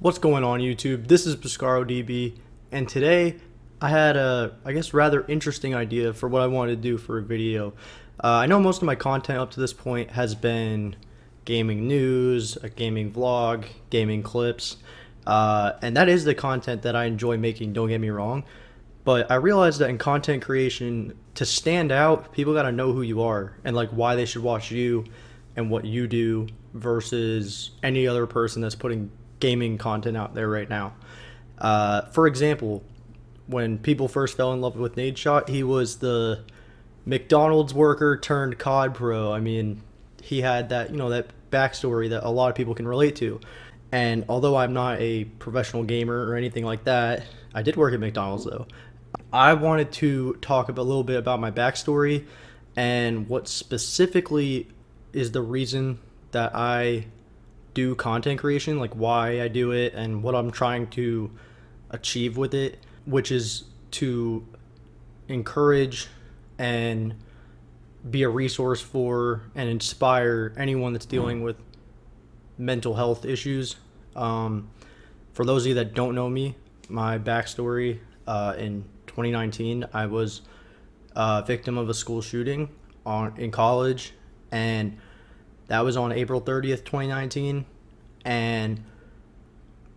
What's going on YouTube? This is PescaroDB, and today I had a, rather interesting idea for what I wanted to do for a video. I know most of my content up to this point has been gaming news, a gaming vlog, gaming clips, and that is the content that I enjoy making, don't get me wrong. But I realized that in content creation, to stand out, people gotta know who you are and like why they should watch you and what you do versus any other person that's putting gaming content out there right now. For example, when people first fell in love with Nadeshot, he was the McDonald's worker turned COD pro. I mean, he had that, that backstory that a lot of people can relate to. And although I'm not a professional gamer or anything like that, I did work at McDonald's though. I wanted to talk a little bit about my backstory and what specifically is the reason that I do content creation, like why I do it and what I'm trying to achieve with it, which is to encourage and be a resource for and inspire anyone that's dealing with mental health issues. For those of you that don't know me, my backstory, in 2019, I was a victim of a school shooting in college, and that was on April 30th, 2019. And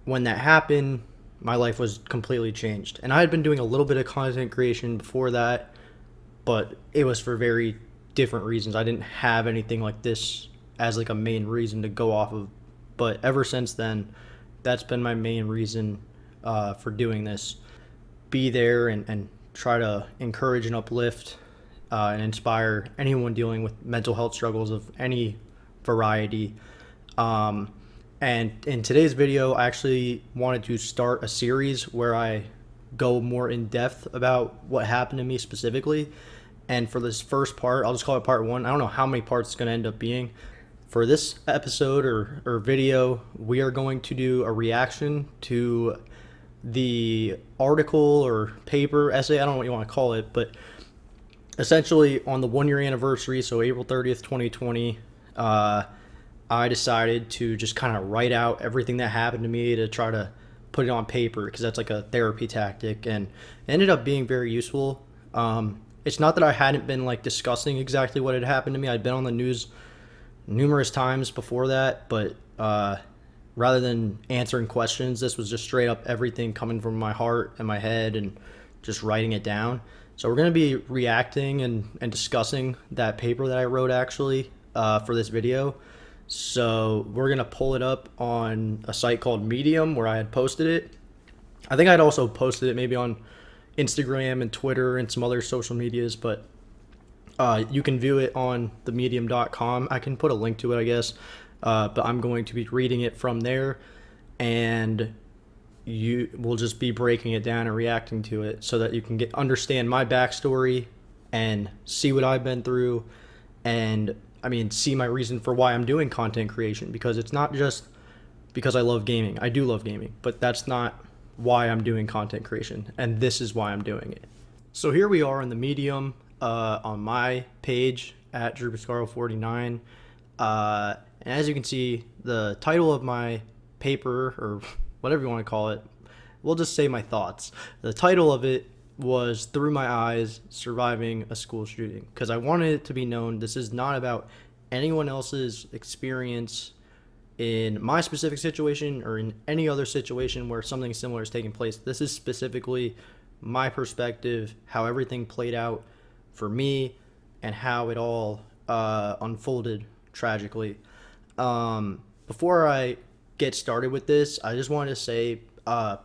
when that happened, my life was completely changed. And I had been doing a little bit of content creation before that, but it was for very different reasons. I didn't have anything like this as like a main reason to go off of. But ever since then, that's been my main reason for doing this. Be there and try to encourage and uplift and inspire anyone dealing with mental health struggles of any variety. And in today's video, I actually wanted to start a series where I go more in depth about what happened to me specifically. And for this first part, I'll just call it part one. I don't know how many parts it's going to end up being. For this episode or video, we are going to do a reaction to the article or paper, essay, I don't know what you want to call it, but essentially on the 1 year anniversary, so April 30th, 2020, I decided to just kind of write out everything that happened to me to try to put it on paper, because that's like a therapy tactic, and it ended up being very useful. It's not that I hadn't been like discussing exactly what had happened to me. I'd been on the news numerous times before that, but rather than answering questions, this was just straight up everything coming from my heart and my head and just writing it down. So we're going to be reacting and discussing that paper that I wrote actually for this video. So we're going to pull it up on a site called Medium where I had posted it. I think I'd also posted it maybe on Instagram and Twitter and some other social medias, but you can view it on the medium.com. I can put a link to it, I guess. But I'm going to be reading it from there, and you will just be breaking it down and reacting to it so that you can understand my backstory and see what I've been through, and see my reason for why I'm doing content creation, because it's not just because I love gaming. I do love gaming, but that's not why I'm doing content creation, and this is why I'm doing it. So here we are in the Medium on my page at DrewPescaro49. And as you can see, the title of my paper, or whatever you want to call it, we'll just say my thoughts. The title of it was Through My Eyes, Surviving a School Shooting, because I wanted it to be known this is not about anyone else's experience in my specific situation or in any other situation where something similar is taking place. This is specifically my perspective, how everything played out for me and how it all unfolded tragically. Before I get started with this, I just wanted to say,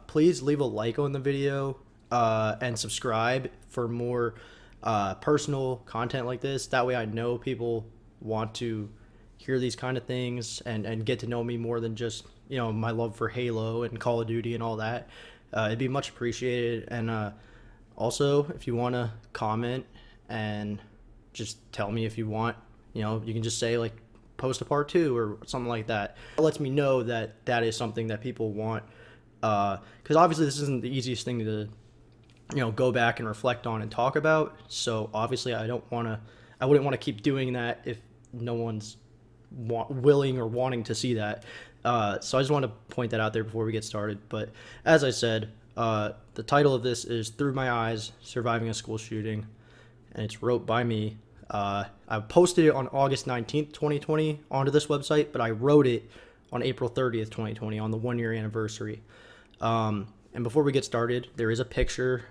please leave a like on the video, and subscribe for more, personal content like this. That way I know people want to hear these kind of things and get to know me more than just, my love for Halo and Call of Duty and all that. It'd be much appreciated. And, also, if you want to comment and just tell me if you want, you can just say like, post a part 2 or something like that. It lets me know that that is something that people want, because obviously this isn't the easiest thing to go back and reflect on and talk about. So obviously I wouldn't want to keep doing that if no one's willing or wanting to see that. So I just want to point that out there before we get started. But as I said, the title of this is Through My Eyes, Surviving a School Shooting, and it's wrote by me. I posted it on August 19th, 2020 onto this website, but I wrote it on April 30th, 2020 on the 1 year anniversary. And before we get started, there is a picture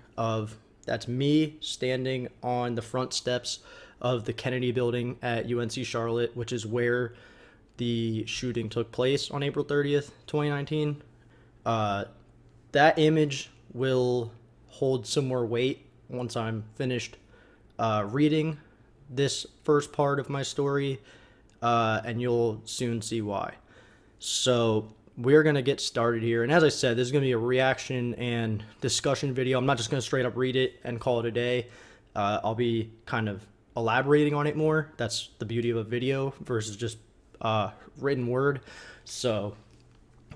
that's me standing on the front steps of the Kennedy building at UNC Charlotte, which is where the shooting took place on April 30th, 2019. That image will hold some more weight once I'm finished reading this first part of my story, and you'll soon see why. So we're going to get started here. And as I said, this is going to be a reaction and discussion video. I'm not just going to straight up read it and call it a day. I'll be kind of elaborating on it more. That's the beauty of a video versus just written word. So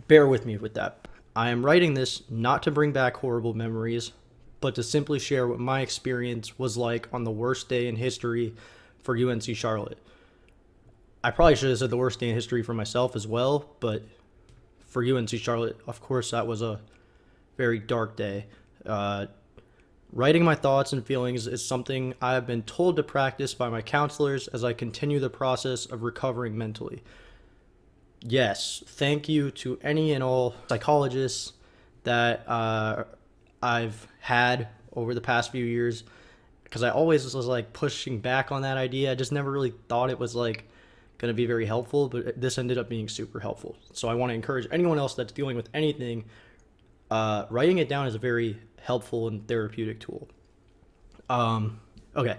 bear with me with that. I am writing this not to bring back horrible memories, but to simply share what my experience was like on the worst day in history for UNC Charlotte. I probably should have said the worst day in history for myself as well, but for UNC Charlotte, of course, that was a very dark day. Writing my thoughts and feelings is something I have been told to practice by my counselors as I continue the process of recovering mentally. Yes, thank you to any and all psychologists that I've had over the past few years, because I always was like pushing back on that idea. I just never really thought it was like going to be very helpful, but this ended up being super helpful. So I want to encourage anyone else that's dealing with anything, writing it down is a very helpful and therapeutic tool. Okay,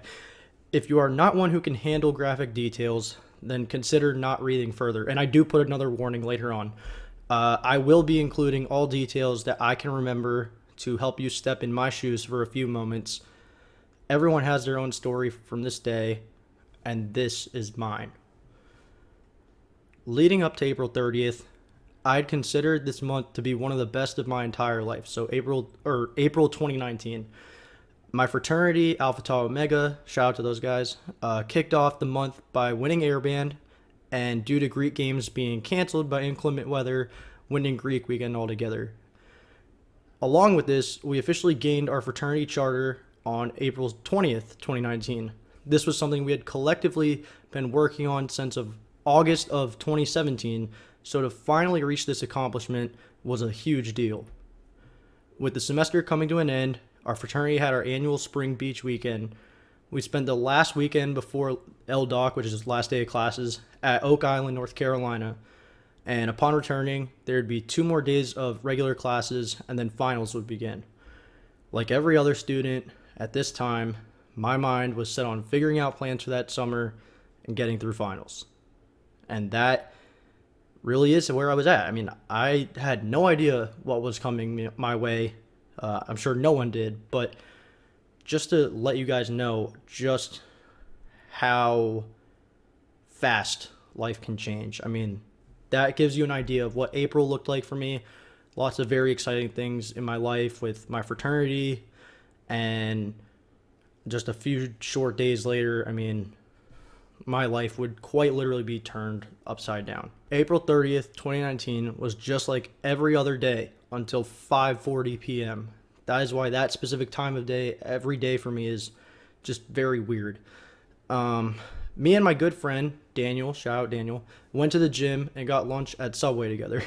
if you are not one who can handle graphic details, then consider not reading further. And I do put another warning later on. I will be including all details that I can remember to help you step in my shoes for a few moments. Everyone has their own story from this day, and this is mine. Leading up to April 30th, I'd considered this month to be one of the best of my entire life. So April 2019. My fraternity, Alpha Tau Omega, shout out to those guys, kicked off the month by winning airband, and due to Greek games being canceled by inclement weather, winning Greek weekend altogether. Along with this, we officially gained our fraternity charter on April 20th, 2019. This was something we had collectively been working on since of August of 2017, so to finally reach this accomplishment was a huge deal. With the semester coming to an end, our fraternity had our annual spring beach weekend. We spent the last weekend before LDOC, which is last day of classes, at Oak Island, North Carolina. And upon returning, there'd be 2 more days of regular classes, and then finals would begin. Like every other student at this time, my mind was set on figuring out plans for that summer and getting through finals. And that really is where I was at. I mean, I had no idea what was coming my way. I'm sure no one did, but just to let you guys know just how fast life can change. I mean, that gives you an idea of what April looked like for me. Lots of very exciting things in my life with my fraternity, and just a few short days later, I mean, my life would quite literally be turned upside down. April 30th, 2019 was just like every other day until 5:40 p.m. That is why that specific time of day, every day for me, is just very weird. Me and my good friend, Daniel, shout out Daniel, went to the gym and got lunch at Subway together.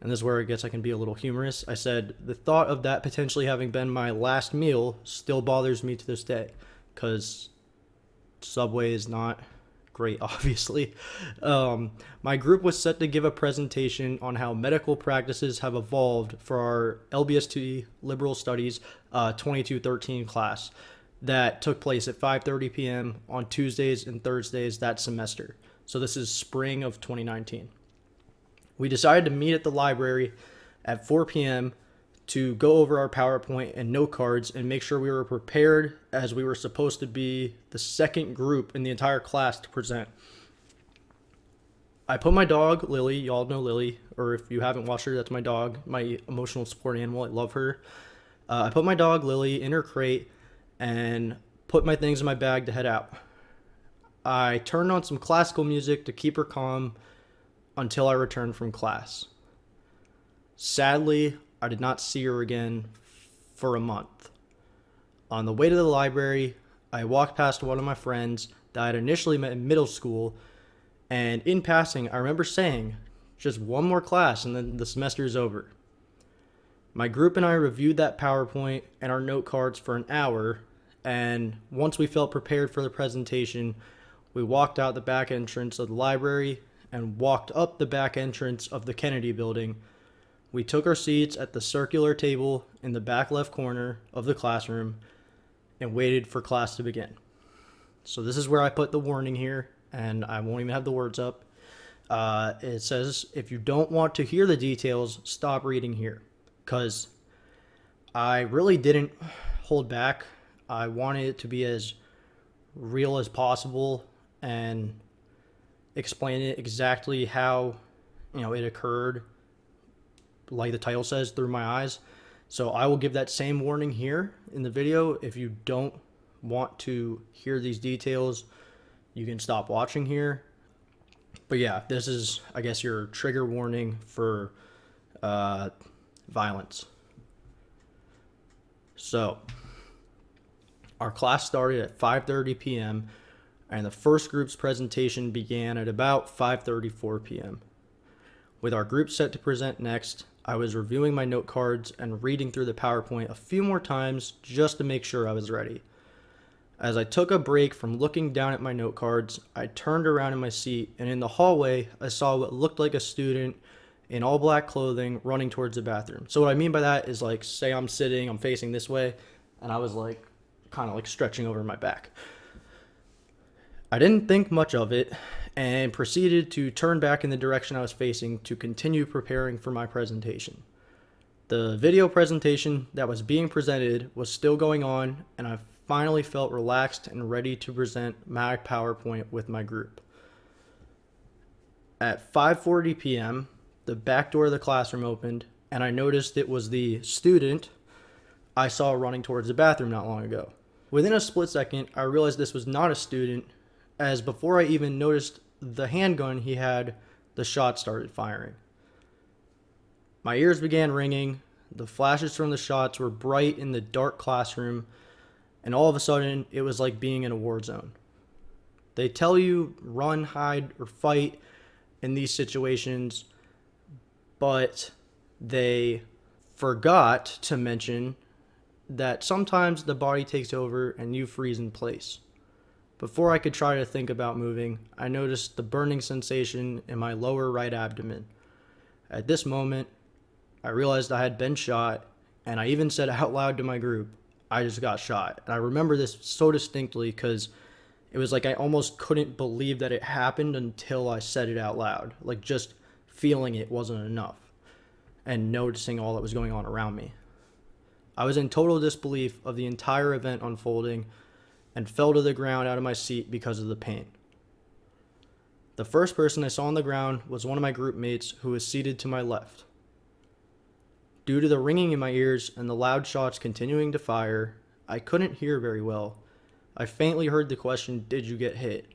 And this is where I guess I can be a little humorous. I said, the thought of that potentially having been my last meal still bothers me to this day, because Subway is not great, obviously. My group was set to give a presentation on how medical practices have evolved for our LBST Liberal Studies 2213 class that took place at 5:30 p.m. on Tuesdays and Thursdays that semester. So this is spring of 2019. We decided to meet at the library at 4 p.m. to go over our PowerPoint and note cards and make sure we were prepared, as we were supposed to be the second group in the entire class to present. I put my dog, Lily, y'all know Lily, or if you haven't watched her, that's my dog, my emotional support animal. I love her. I put my dog, Lily, in her crate and put my things in my bag to head out. I turned on some classical music to keep her calm until I returned from class. Sadly, I did not see her again for a month. On the way to the library, I walked past one of my friends that I had initially met in middle school, and in passing, I remember saying, just one more class and then the semester is over. My group and I reviewed that PowerPoint and our note cards for an hour, and once we felt prepared for the presentation, we walked out the back entrance of the library and walked up the back entrance of the Kennedy building. We took our seats at the circular table in the back left corner of the classroom and waited for class to begin. So this is where I put the warning here, and I won't even have the words up. It says, if you don't want to hear the details, stop reading here. Because I really didn't hold back. I wanted it to be as real as possible and explain it exactly how, it occurred, like the title says, through my eyes. So I will give that same warning here in the video. If you don't want to hear these details, you can stop watching here. But yeah, this is, I guess, your trigger warning for violence. So our class started at 5:30 p.m. and the first group's presentation began at about 5:34 p.m. With our group set to present next, I was reviewing my note cards and reading through the PowerPoint a few more times just to make sure I was ready. As I took a break from looking down at my note cards, I turned around in my seat, and in the hallway, I saw what looked like a student in all black clothing running towards the bathroom. So what I mean by that is, like, say I'm sitting, I'm facing this way, and I was like kind of like stretching over my back. I didn't think much of it and proceeded to turn back in the direction I was facing to continue preparing for my presentation. The video presentation that was being presented was still going on, and I finally felt relaxed and ready to present my PowerPoint with my group. At 5:40 p.m., the back door of the classroom opened, and I noticed it was the student I saw running towards the bathroom not long ago. Within a split second, I realized this was not a student, as before I even noticed the handgun he had, the shot started firing. My ears began ringing, the flashes from the shots were bright in the dark classroom, and all of a sudden, it was like being in a war zone. They tell you run, hide, or fight in these situations, but they forgot to mention that sometimes the body takes over and you freeze in place. Before I could try to think about moving, I noticed the burning sensation in my lower right abdomen. At this moment, I realized I had been shot, and I even said out loud to my group, I just got shot. And I remember this so distinctly because it was like I almost couldn't believe that it happened until I said it out loud. Like, just feeling it wasn't enough, and noticing all that was going on around me. I was in total disbelief of the entire event unfolding and fell to the ground out of my seat because of the pain. The first person I saw on the ground was one of my group mates who was seated to my left. Due to the ringing in my ears and the loud shots continuing to fire, I couldn't hear very well. I faintly heard the question, "Did you get hit?"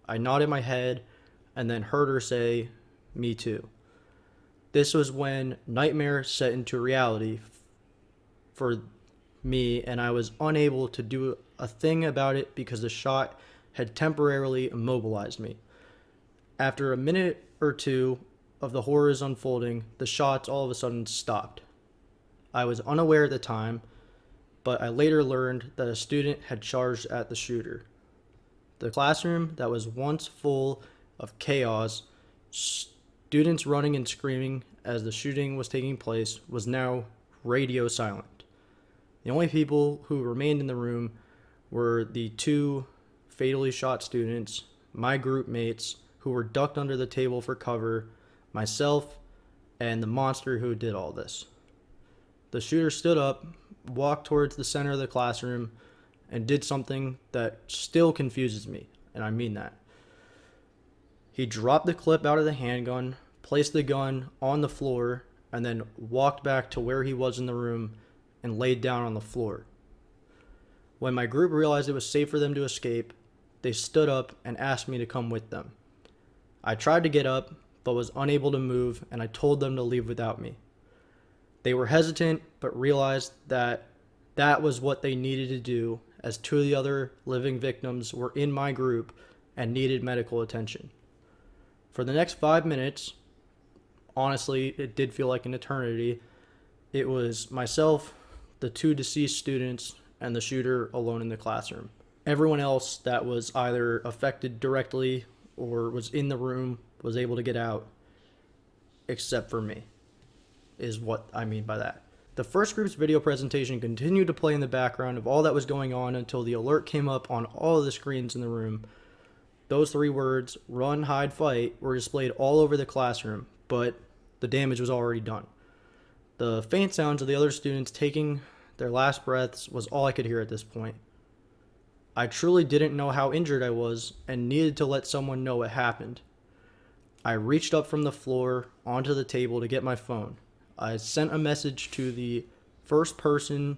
I nodded my head and then heard her say, "Me too." This was when nightmare set into reality for me, and I was unable to do a thing about it because the shot had temporarily immobilized me. After a minute or two of the horrors unfolding, the shots all of a sudden stopped. I was unaware at the time, but I later learned that a student had charged at the shooter. The classroom that was once full of chaos, students running and screaming as the shooting was taking place, was now radio silent. The only people who remained in the room were the two fatally shot students, my group mates who were ducked under the table for cover, myself, and the monster who did all this. The shooter stood up, walked towards the center of the classroom, and did something that still confuses me, and I mean that. He dropped the clip out of the handgun, placed the gun on the floor, and then walked back to where he was in the room and laid down on the floor. When my group realized it was safe for them to escape, they stood up and asked me to come with them. I tried to get up, but was unable to move, and I told them to leave without me. They were hesitant, but realized that that was what they needed to do, as two of the other living victims were in my group and needed medical attention. For the next 5 minutes, honestly, it did feel like an eternity. It was myself, the two deceased students, and the shooter alone in the classroom. Everyone else that was either affected directly or was in the room was able to get out, except for me, is what I mean by that. The first group's video presentation continued to play in the background of all that was going on until the alert came up on all of the screens in the room. Those three words, run, hide, fight, were displayed all over the classroom, but the damage was already done. The faint sounds of the other students taking their last breaths was all I could hear at this point. I truly didn't know how injured I was and needed to let someone know what happened. I reached up from the floor onto the table to get my phone. I sent a message to the first person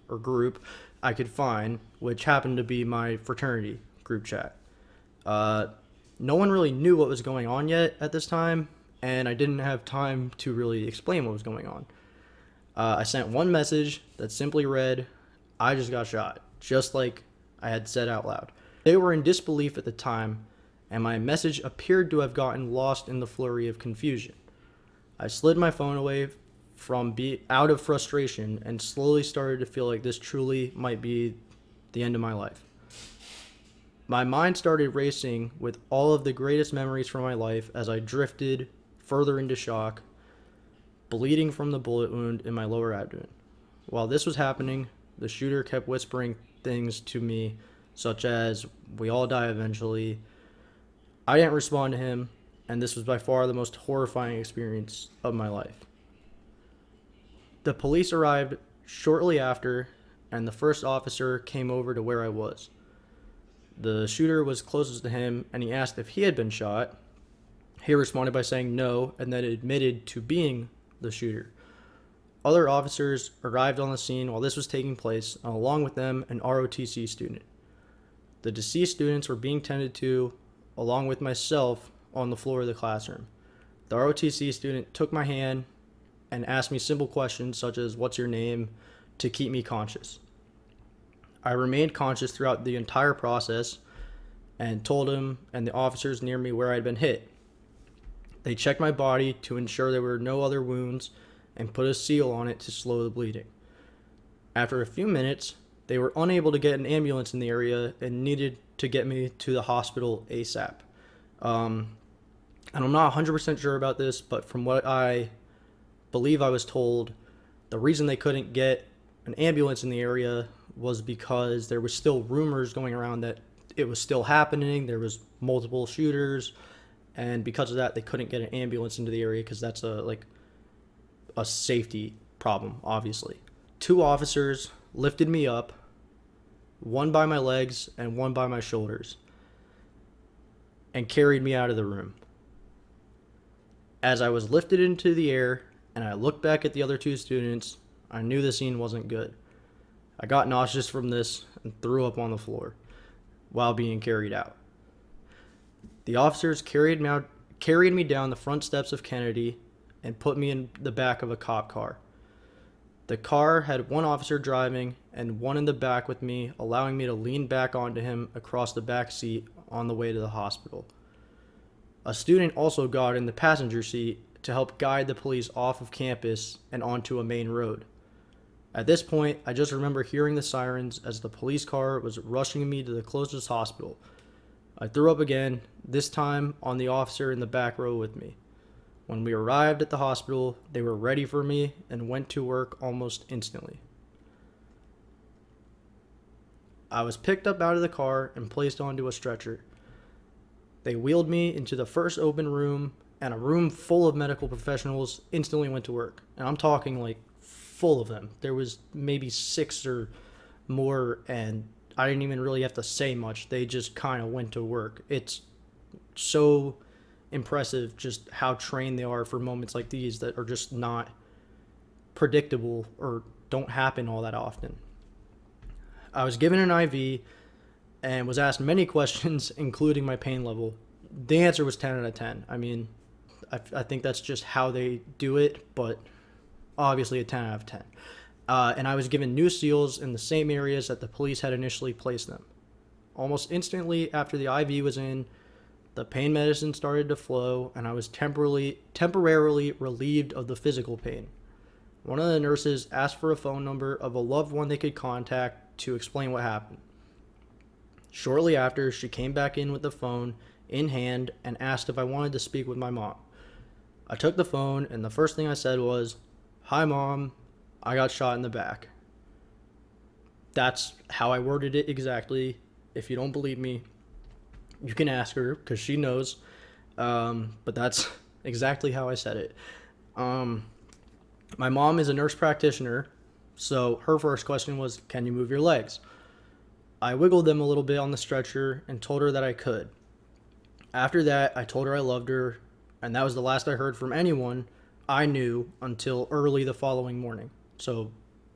or group I could find, which happened to be my fraternity group chat. No one really knew what was going on yet at this time, and I didn't have time to really explain what was going on. I sent one message that simply read, "I just got shot," just like I had said out loud. They were in disbelief at the time, and my message appeared to have gotten lost in the flurry of confusion. I slid my phone away out of frustration and slowly started to feel like this truly might be the end of my life. My mind started racing with all of the greatest memories from my life as I drifted further into shock, bleeding from the bullet wound in my lower abdomen. While this was happening, the shooter kept whispering things to me, such as, "We all die eventually." I didn't respond to him, and this was by far the most horrifying experience of my life. The police arrived shortly after, and the first officer came over to where I was. The shooter was closest to him, and he asked if he had been shot. He responded by saying no, and then admitted to being the shooter. Other officers arrived on the scene while this was taking place, and along with them, an ROTC student. The deceased students were being tended to, along with myself, on the floor of the classroom. The ROTC student took my hand and asked me simple questions such as, "What's your name?" to keep me conscious. I remained conscious throughout the entire process and told him and the officers near me where I had been hit. They checked my body to ensure there were no other wounds and put a seal on it to slow the bleeding. After a few minutes, they were unable to get an ambulance in the area and needed to get me to the hospital ASAP. And I'm not 100% sure about this, but from what I believe I was told, the reason they couldn't get an ambulance in the area was because there was still rumors going around that it was still happening. There was multiple shooters, and because of that, they couldn't get an ambulance into the area because that's a safety problem, obviously. Two officers lifted me up, one by my legs and one by my shoulders, and carried me out of the room. As I was lifted into the air and I looked back at the other two students, I knew the scene wasn't good. I got nauseous from this and threw up on the floor while being carried out. The officers carried me down the front steps of Kennedy and put me in the back of a cop car. The car had one officer driving and one in the back with me, allowing me to lean back onto him across the back seat on the way to the hospital. A student also got in the passenger seat to help guide the police off of campus and onto a main road. At this point, I just remember hearing the sirens as the police car was rushing me to the closest hospital. I threw up again, this time on the officer in the back row with me. When we arrived at the hospital, they were ready for me and went to work almost instantly. I was picked up out of the car and placed onto a stretcher. They wheeled me into the first open room, and a room full of medical professionals instantly went to work. And I'm talking like full of them. There was maybe 6 or more, and I didn't even really have to say much. They just kind of went to work. It's so impressive just how trained they are for moments like these that are just not predictable or don't happen all that often. I was given an IV and was asked many questions, including my pain level. The answer was 10 out of 10. I mean, I think that's just how they do it, but obviously a 10 out of 10. And I was given new seals in the same areas that the police had initially placed them. Almost instantly after the IV was in, the pain medicine started to flow, and I was temporarily relieved of the physical pain. One of the nurses asked for a phone number of a loved one they could contact to explain what happened. Shortly after, she came back in with the phone in hand and asked if I wanted to speak with my mom. I took the phone, and the first thing I said was, "Hi, Mom, I got shot in the back." That's how I worded it exactly. If you don't believe me, you can ask her because she knows. But that's exactly how I said it. My mom is a nurse practitioner, so her first question was, "Can you move your legs?" I wiggled them a little bit on the stretcher and told her that I could. After that, I told her I loved her, and that was the last I heard from anyone I knew until early the following morning. So,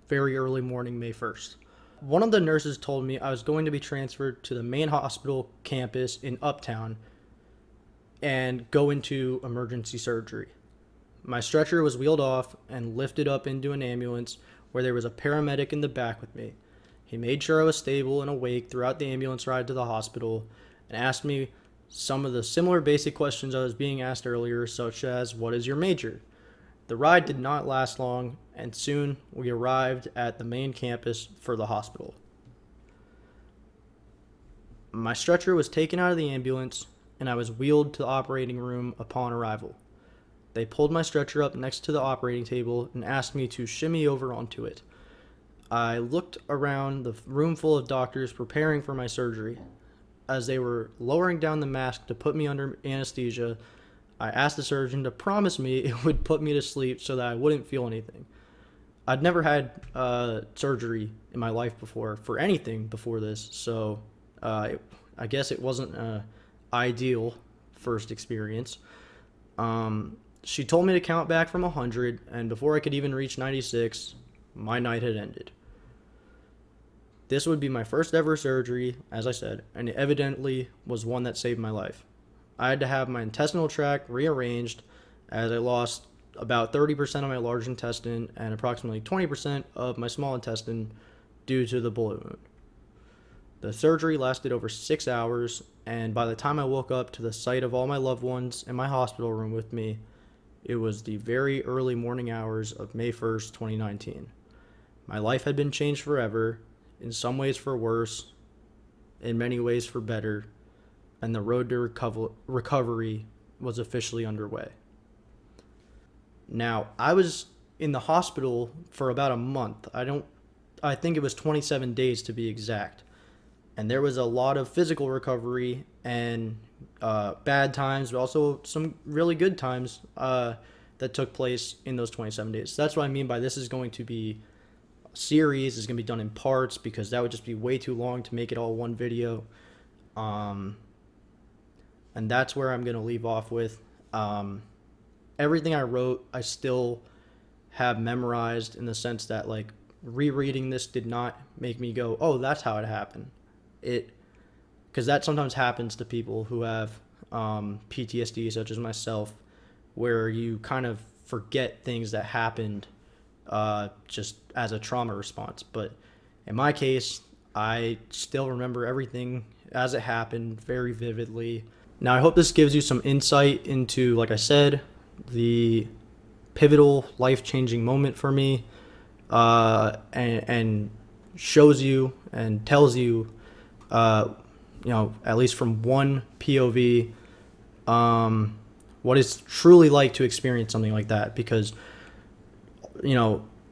very early morning, May 1st. One of the nurses told me I was going to be transferred to the main hospital campus in Uptown and go into emergency surgery. My stretcher was wheeled off and lifted up into an ambulance where there was a paramedic in the back with me. He made sure I was stable and awake throughout the ambulance ride to the hospital and asked me some of the similar basic questions I was being asked earlier, such as, "What is your major?" The ride did not last long, and soon we arrived at the main campus for the hospital. My stretcher was taken out of the ambulance, and I was wheeled to the operating room upon arrival. They pulled my stretcher up next to the operating table and asked me to shimmy over onto it. I looked around the room full of doctors preparing for my surgery. As they were lowering down the mask to put me under anesthesia, I asked the surgeon to promise me it would put me to sleep so that I wouldn't feel anything. I'd never had surgery in my life before for anything before this, so I guess it wasn't an ideal first experience. She told me to count back from 100, and before I could even reach 96, my night had ended. This would be my first ever surgery, as I said, and it evidently was one that saved my life. I had to have my intestinal tract rearranged as I lost about 30% of my large intestine and approximately 20% of my small intestine due to the bullet wound. The surgery lasted over 6 hours, and by the time I woke up to the sight of all my loved ones in my hospital room with me, it was the very early morning hours of May 1st, 2019. My life had been changed forever, in some ways for worse, in many ways for better, and the road to recovery was officially underway. Now, I was in the hospital for about a month. I think it was 27 days to be exact. And there was a lot of physical recovery and bad times, but also some really good times that took place in those 27 days. So that's what I mean by this is going to be a series. It's going to be done in parts because that would just be way too long to make it all one video. And that's where I'm going to leave off with. Everything I wrote, I still have memorized in the sense that, like, rereading this did not make me go, "Oh, that's how it happened." Because that sometimes happens to people who have PTSD, such as myself, where you kind of forget things that happened just as a trauma response. But in my case, I still remember everything as it happened very vividly. Now, I hope this gives you some insight into, like I said, the pivotal, life-changing moment for me, and shows you and tells you, at least from one POV, what it's truly like to experience something like that. Because,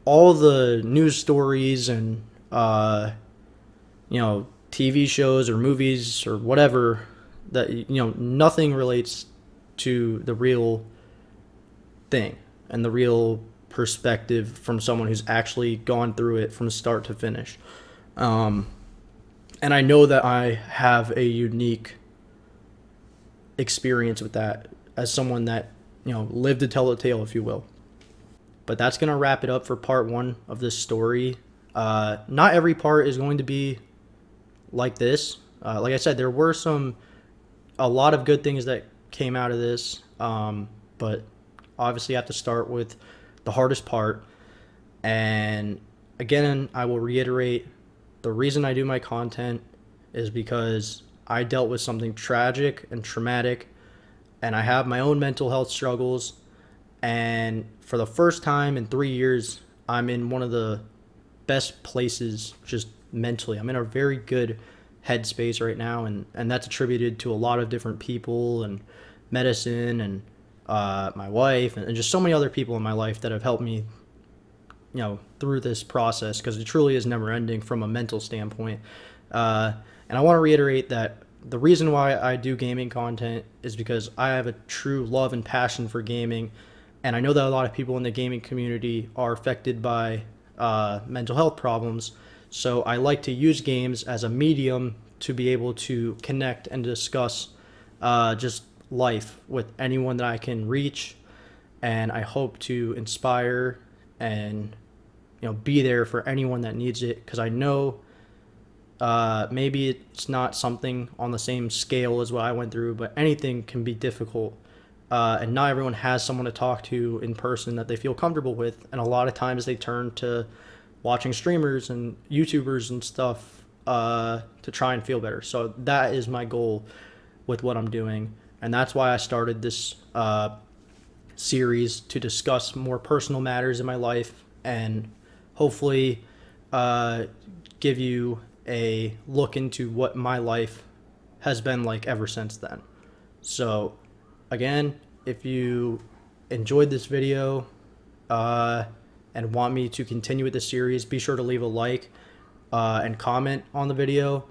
all the news stories and, TV shows or movies or whatever, that, nothing relates to the real thing and the real perspective from someone who's actually gone through it from start to finish. And I know that I have a unique experience with that as someone that, lived to tell the tale, if you will. But that's going to wrap it up for part one of this story. Not every part is going to be like this. Like I said, there were a lot of good things that came out of this. but obviously I have to start with the hardest part. And again, I will reiterate, the reason I do my content is because I dealt with something tragic and traumatic, and I have my own mental health struggles. And for the first time in 3 years, I'm in one of the best places just mentally. I'm in a very good headspace right now, and that's attributed to a lot of different people and medicine and my wife and just so many other people in my life that have helped me, through this process, because it truly is never ending from a mental standpoint. And I want to reiterate that the reason why I do gaming content is because I have a true love and passion for gaming, and I know that a lot of people in the gaming community are affected by mental health problems. So I like to use games as a medium to be able to connect and discuss just life with anyone that I can reach, and I hope to inspire and be there for anyone that needs it, because I know maybe it's not something on the same scale as what I went through, but anything can be difficult. And not everyone has someone to talk to in person that they feel comfortable with. And a lot of times they turn to watching streamers and YouTubers and stuff to try and feel better. So that is my goal with what I'm doing. And that's why I started this series, to discuss more personal matters in my life and hopefully give you a look into what my life has been like ever since then. So again, if you enjoyed this video and want me to continue with the series, be sure to leave a like and comment on the video.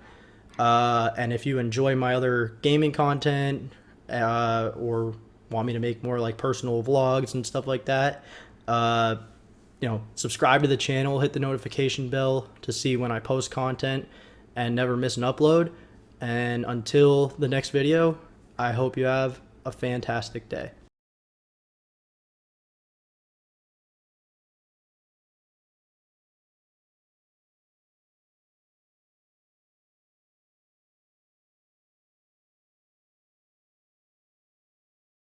And if you enjoy my other gaming content or want me to make more like personal vlogs and stuff like that, subscribe to the channel, hit the notification bell to see when I post content and never miss an upload. And until the next video, I hope you have a fantastic day.